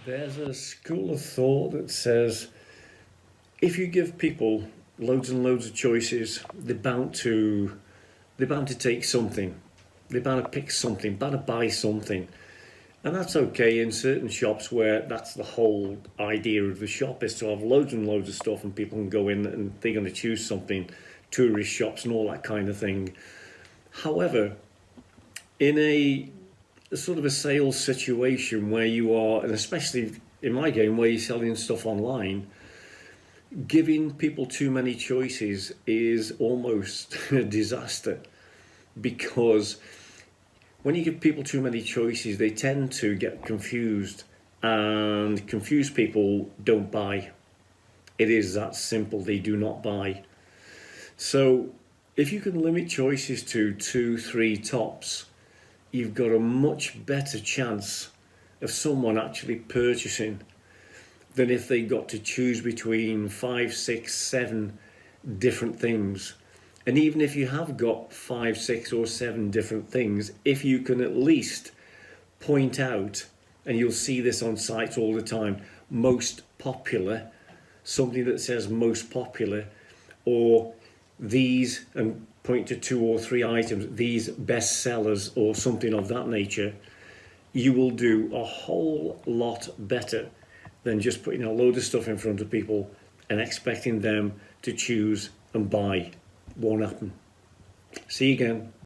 There's a school of thought that says if you give people loads and loads of choices, they're bound to take something. They're bound to pick something, bound to buy something. And that's okay in certain shops where that's the whole idea of the shop is to have loads and loads of stuff and people can go in and they're going to choose something, tourist shops and all that kind of thing. However, in a sort of a sales situation where you are, and especially in my game where you're selling stuff online, giving people too many choices is almost a disaster, because when you give people too many choices, they tend to get confused, and confused people don't buy. It is that simple. They do not buy. So if you can limit choices to 2, 3 tops, you've got a much better chance of someone actually purchasing than if they got to choose between 5, 6, 7 different things. And even if you have got 5, 6 or 7 different things, if you can at least point out, and you'll see this on sites all the time, most popular, something that says most popular, or these, and point to 2 or 3 items, these best sellers or something of that nature, you will do a whole lot better than just putting a load of stuff in front of people and expecting them to choose and buy. Won't happen. See you again.